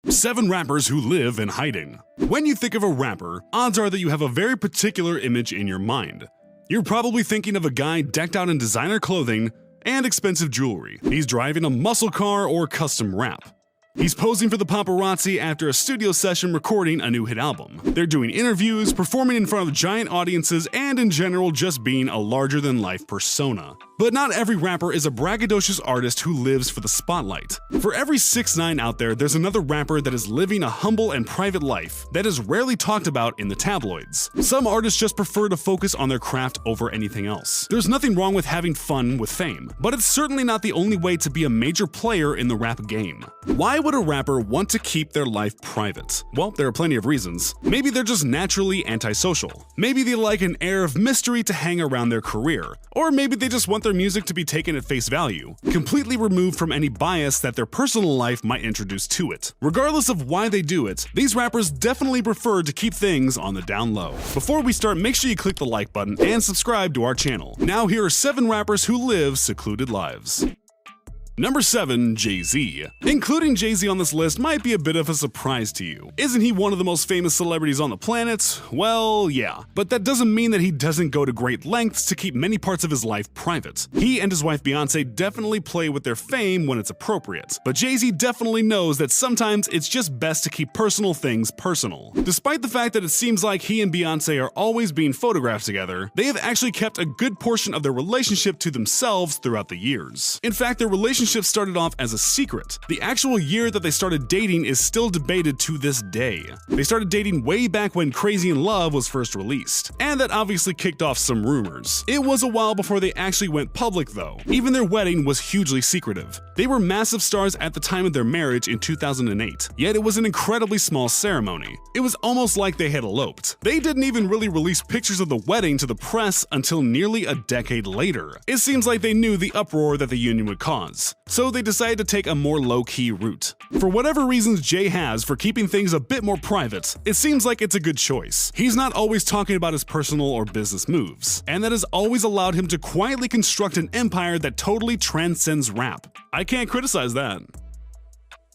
7 rappers who live in hiding. When you think of a rapper, odds are that you have a very particular image in your mind. You're probably thinking of a guy decked out in designer clothing and expensive jewelry. He's driving a muscle car or custom rap. He's posing for the paparazzi after a studio session recording a new hit album. They're doing interviews, performing in front of giant audiences, and in general just being a larger-than-life persona. But not every rapper is a braggadocious artist who lives for the spotlight. For every 6ix9ine out there, there's another rapper that is living a humble and private life that is rarely talked about in the tabloids. Some artists just prefer to focus on their craft over anything else. There's nothing wrong with having fun with fame, but it's certainly not the only way to be a major player in the rap game. Why would a rapper want to keep their life private? Well, there are plenty of reasons. Maybe they're just naturally antisocial. Maybe they like an air of mystery to hang around their career. Or maybe they just want their music to be taken at face value, completely removed from any bias that their personal life might introduce to it. Regardless of why they do it, these rappers definitely prefer to keep things on the down low. Before we start, make sure you click the like button and subscribe to our channel. Now here are 7 rappers who live secluded lives. Number 7. Jay-Z. Including Jay-Z on this list might be a bit of a surprise to you. Isn't he one of the most famous celebrities on the planet? Well, yeah. But that doesn't mean that he doesn't go to great lengths to keep many parts of his life private. He and his wife Beyonce definitely play with their fame when it's appropriate. But Jay-Z definitely knows that sometimes it's just best to keep personal things personal. Despite the fact that it seems like he and Beyonce are always being photographed together, they have actually kept a good portion of their relationship to themselves throughout the years. In fact, their relationship started off as a secret. The actual year that they started dating is still debated to this day. They started dating way back when Crazy in Love was first released, and that obviously kicked off some rumors. It was a while before they actually went public though. Even their wedding was hugely secretive. They were massive stars at the time of their marriage in 2008, yet it was an incredibly small ceremony. It was almost like they had eloped. They didn't even really release pictures of the wedding to the press until nearly a decade later. It seems like they knew the uproar that the union would cause, so they decided to take a more low-key route. For whatever reasons Jay has for keeping things a bit more private, it seems like it's a good choice. He's not always talking about his personal or business moves, and that has always allowed him to quietly construct an empire that totally transcends rap. I can't criticize that.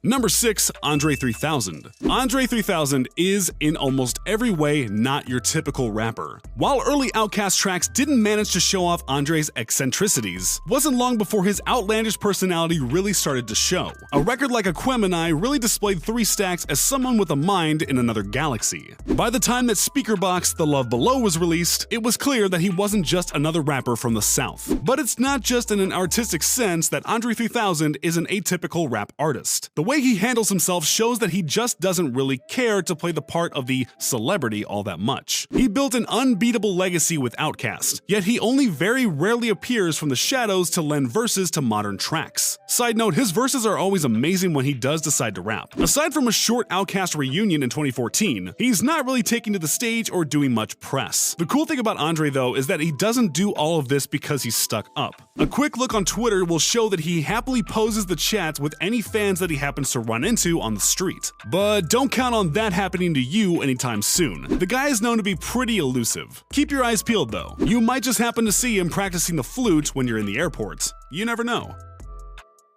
Number 6. Andre 3000. Andre 3000 is, in almost every way, not your typical rapper. While early Outkast tracks didn't manage to show off Andre's eccentricities, wasn't long before his outlandish personality really started to show. A record like Aquemini really displayed 3 Stacks as someone with a mind in another galaxy. By the time that Speakerboxxx The Love Below was released, it was clear that he wasn't just another rapper from the South. But it's not just in an artistic sense that Andre 3000 is an atypical rap artist. The way he handles himself shows that he just doesn't really care to play the part of the celebrity all that much. He built an unbeatable legacy with Outkast, yet he only very rarely appears from the shadows to lend verses to modern tracks. Side note, his verses are always amazing when he does decide to rap. Aside from a short Outkast reunion in 2014, he's not really taking to the stage or doing much press. The cool thing about Andre though is that he doesn't do all of this because he's stuck up. A quick look on Twitter will show that he happily poses the chats with any fans that he happens to run into on the street. But don't count on that happening to you anytime soon. The guy is known to be pretty elusive. Keep your eyes peeled though. You might just happen to see him practicing the flute when you're in the airport. You never know.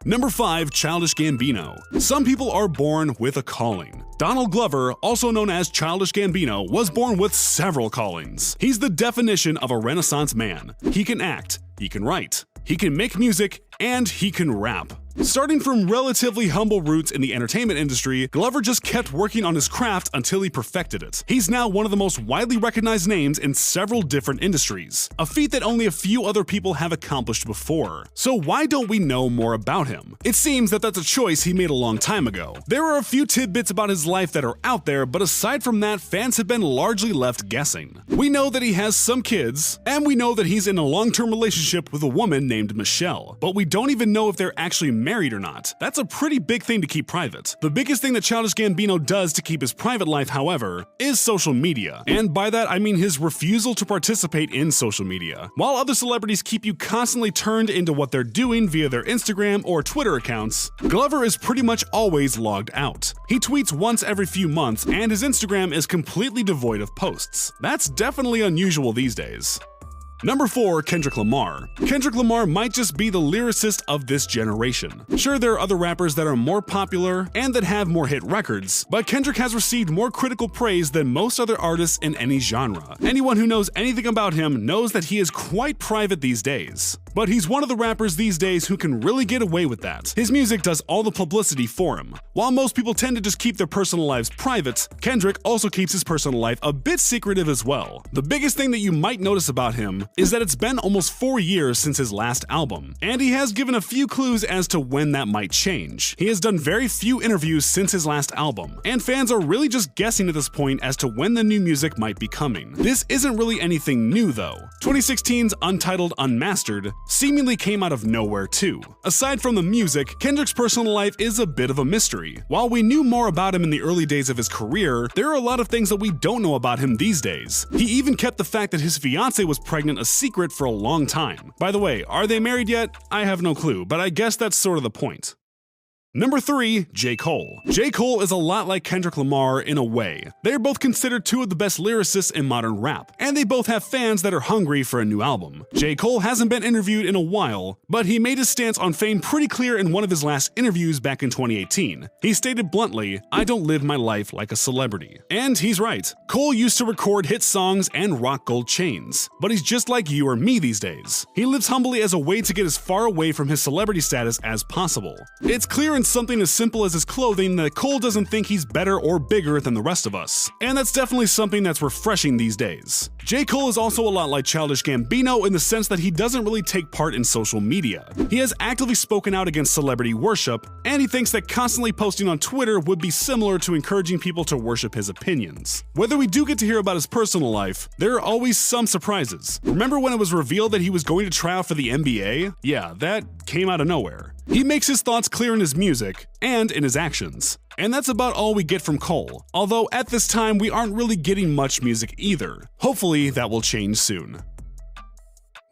Number 5. Childish Gambino. Some people are born with a calling. Donald Glover, also known as Childish Gambino, was born with several callings. He's the definition of a Renaissance man. He can act, he can write, he can make music, and he can rap. Starting from relatively humble roots in the entertainment industry, Glover just kept working on his craft until he perfected it. He's now one of the most widely recognized names in several different industries, a feat that only a few other people have accomplished before. So why don't we know more about him? It seems that that's a choice he made a long time ago. There are a few tidbits about his life that are out there, but aside from that, fans have been largely left guessing. We know that he has some kids, and we know that he's in a long-term relationship with a woman named Michelle, but we don't even know if they're actually married or not. That's a pretty big thing to keep private. The biggest thing that Childish Gambino does to keep his private life, however, is social media. And by that, I mean his refusal to participate in social media. While other celebrities keep you constantly turned into what they're doing via their Instagram or Twitter accounts, Glover is pretty much always logged out. He tweets once every few months, and his Instagram is completely devoid of posts. That's definitely unusual these days. Number 4. Kendrick Lamar. Kendrick Lamar might just be the lyricist of this generation. Sure, there are other rappers that are more popular and that have more hit records, but Kendrick has received more critical praise than most other artists in any genre. Anyone who knows anything about him knows that he is quite private these days. But he's one of the rappers these days who can really get away with that. His music does all the publicity for him. While most people tend to just keep their personal lives private, Kendrick also keeps his personal life a bit secretive as well. The biggest thing that you might notice about him is that it's been almost 4 years since his last album, and he has given a few clues as to when that might change. He has done very few interviews since his last album, and fans are really just guessing at this point as to when the new music might be coming. This isn't really anything new though. 2016's Untitled Unmastered seemingly came out of nowhere too. Aside from the music, Kendrick's personal life is a bit of a mystery. While we knew more about him in the early days of his career, there are a lot of things that we don't know about him these days. He even kept the fact that his fiancée was pregnant a secret for a long time. By the way, are they married yet? I have no clue, but I guess that's sort of the point. Number 3. J. Cole. J. Cole is a lot like Kendrick Lamar in a way. They are both considered two of the best lyricists in modern rap, and they both have fans that are hungry for a new album. J. Cole hasn't been interviewed in a while, but he made his stance on fame pretty clear in one of his last interviews back in 2018. He stated bluntly, "I don't live my life like a celebrity." And he's right. Cole used to record hit songs and rock gold chains, but he's just like you or me these days. He lives humbly as a way to get as far away from his celebrity status as possible. It's clear in something as simple as his clothing that Cole doesn't think he's better or bigger than the rest of us. And that's definitely something that's refreshing these days. J. Cole is also a lot like Childish Gambino in the sense that he doesn't really take part in social media. He has actively spoken out against celebrity worship, and he thinks that constantly posting on Twitter would be similar to encouraging people to worship his opinions. Whether we do get to hear about his personal life, there are always some surprises. Remember when it was revealed that he was going to try out for the NBA? Yeah, that came out of nowhere. He makes his thoughts clear in his music and in his actions. And that's about all we get from Cole, although at this time we aren't really getting much music either. Hopefully that will change soon.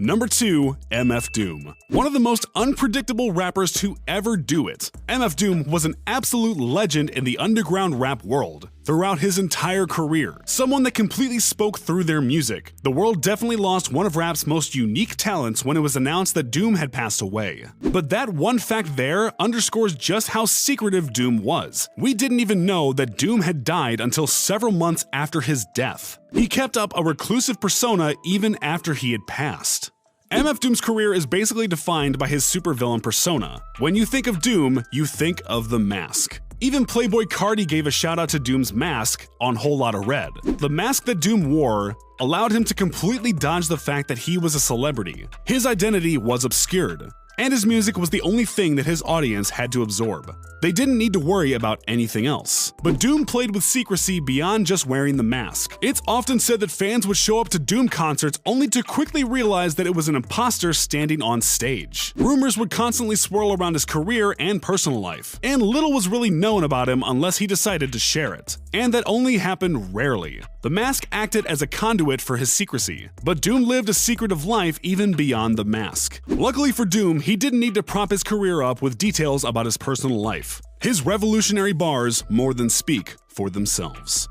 Number 2. MF Doom. One of the most unpredictable rappers to ever do it. MF Doom was an absolute legend in the underground rap world throughout his entire career. Someone that completely spoke through their music. The world definitely lost one of rap's most unique talents when it was announced that Doom had passed away. But that one fact there underscores just how secretive Doom was. We didn't even know that Doom had died until several months after his death. He kept up a reclusive persona even after he had passed. MF Doom's career is basically defined by his supervillain persona. When you think of Doom, you think of the mask. Even Playboy Cardi gave a shout out to Doom's mask on Whole Lotta Red. The mask that Doom wore allowed him to completely dodge the fact that he was a celebrity. His identity was obscured, and his music was the only thing that his audience had to absorb. They didn't need to worry about anything else. But Doom played with secrecy beyond just wearing the mask. It's often said that fans would show up to Doom concerts only to quickly realize that it was an imposter standing on stage. Rumors would constantly swirl around his career and personal life, and little was really known about him unless he decided to share it. And that only happened rarely. The mask acted as a conduit for his secrecy, but Doom lived a secretive life even beyond the mask. Luckily for Doom, he didn't need to prop his career up with details about his personal life. His revolutionary bars more than speak for themselves.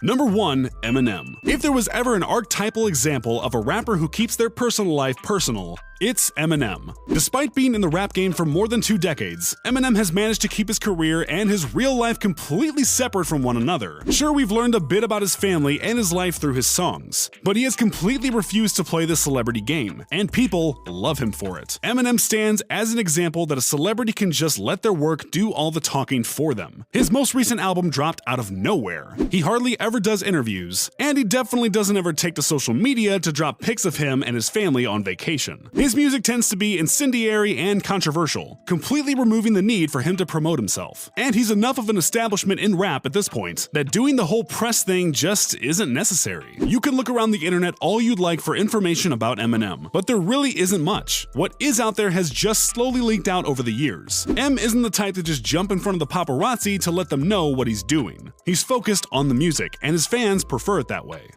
Number 1. Eminem. If there was ever an archetypal example of a rapper who keeps their personal life personal, it's Eminem. Despite being in the rap game for more than 2 decades, Eminem has managed to keep his career and his real life completely separate from one another. Sure, we've learned a bit about his family and his life through his songs, but he has completely refused to play the celebrity game, and people love him for it. Eminem stands as an example that a celebrity can just let their work do all the talking for them. His most recent album dropped out of nowhere. He hardly ever does interviews, and he definitely doesn't ever take to social media to drop pics of him and his family on vacation. His music tends to be incendiary and controversial, completely removing the need for him to promote himself. And he's enough of an establishment in rap at this point that doing the whole press thing just isn't necessary. You can look around the internet all you'd like for information about Eminem, but there really isn't much. What is out there has just slowly leaked out over the years. M isn't the type to just jump in front of the paparazzi to let them know what he's doing. He's focused on the music, and his fans prefer it that way.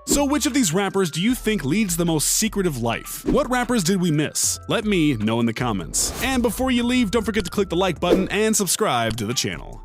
So which of these rappers do you think leads the most secretive life? What rappers did we miss? Let me know in the comments. And before you leave, don't forget to click the like button and subscribe to the channel.